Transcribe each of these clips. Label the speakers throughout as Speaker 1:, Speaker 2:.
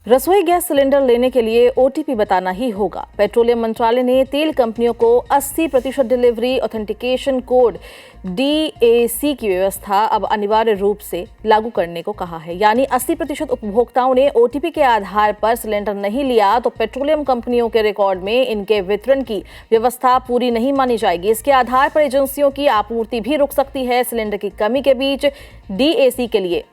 Speaker 1: रसोई gas cylinder लेने के लिए ओटीपी बताना ही होगा। पेट्रोलियम मंत्रालय ने तेल कंपनियों को 80% डिलीवरी ऑथेंटिकेशन कोड DAC की व्यवस्था अब अनिवार्य रूप से लागू करने को कहा है। यानी 80% उपभोक्ताओं ने ओटीपी के आधार पर सिलेंडर नहीं लिया तो पेट्रोलियम कंपनियों के रिकॉर्ड में इनके वितरण की व्यवस्था पूरी नहीं मानी जाएगी। इसके आधार पर एजेंसियों की आपूर्ति भी रुक सकती है। सिलेंडर की कमी के बीच DAC के लिए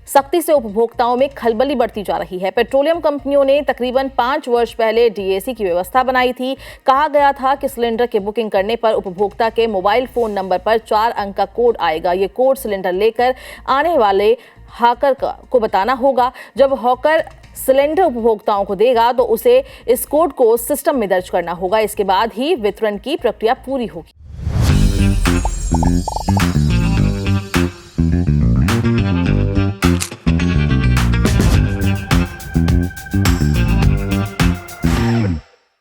Speaker 1: सख्ती से उपभोक्ताओं में खलबली बढ़ती जा रही है। पेट्रोलियम कंपनियों ने तकरीबन 5 वर्ष पहले DAC की व्यवस्था बनाई थी। कहा गया था कि सिलेंडर की बुकिंग करने पर उपभोक्ता के मोबाइल फोन नंबर पर 4 अंक का कोड आएगा। ये कोड सिलेंडर लेकर आने वाले हॉकर को बताना होगा। जब हॉकर सिलेंडर उपभोक्ताओं को देगा तो उसे इस कोड को सिस्टम में दर्ज करना होगा। इसके बाद ही वितरण की प्रक्रिया पूरी होगी।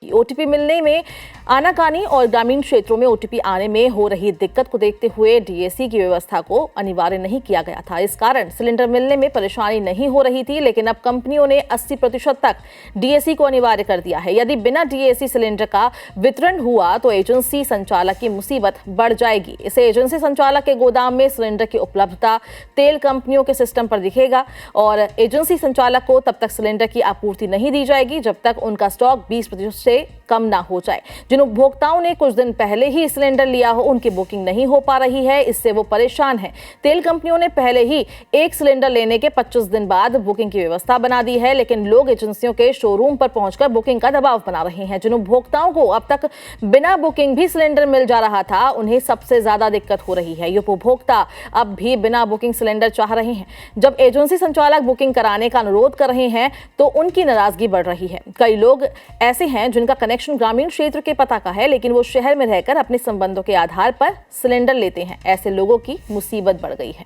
Speaker 1: ओटीपी मिलने में आनाकानी और ग्रामीण क्षेत्रों में ओटीपी आने में हो रही दिक्कत को देखते हुए DAC की व्यवस्था को अनिवार्य नहीं किया गया था। इस कारण सिलेंडर मिलने में परेशानी नहीं हो रही थी, लेकिन अब कंपनियों ने 80% तक DAC को अनिवार्य कर दिया है। यदि बिना DAC सिलेंडर का वितरण हुआ तो एजेंसी संचालक की मुसीबत बढ़ जाएगी। इसे एजेंसी संचालक के गोदाम में सिलेंडर की उपलब्धता तेल कंपनियों के सिस्टम पर दिखेगा और एजेंसी संचालक को तब तक सिलेंडर की आपूर्ति नहीं दी जाएगी जब तक उनका स्टॉक 20% से कम ना हो जाए। जिन उपभोक्ताओं ने कुछ दिन पहले ही सिलेंडर लिया हो उनकी बुकिंग नहीं हो पा रही है, इससे वो परेशान हैं। तेल कंपनियों ने पहले ही एक सिलेंडर लेने के 25 दिन बाद बुकिंग की व्यवस्था बना दी है, लेकिन लोग एजेंसियों के शोरूम पर पहुंचकर बुकिंग का दबाव बना रहे हैं। जिन उपभोक्ताओं को अब तक बिना बुकिंग भी सिलेंडर मिल जा रहा था उन्हें सबसे ज्यादा दिक्कत हो रही है। ये उपभोक्ता अब भी बिना बुकिंग सिलेंडर चाह रहे हैं। जब एजेंसी संचालक बुकिंग कराने का अनुरोध कर रहे हैं तो उनकी नाराजगी बढ़ रही है। कई लोग ऐसे हैं जिनका कनेक्शन ग्रामीण क्षेत्र के पता का है, लेकिन वो शहर में रहकर अपने संबंधों के आधार पर सिलेंडर लेते हैं। ऐसे लोगों की मुसीबत बढ़ गई है।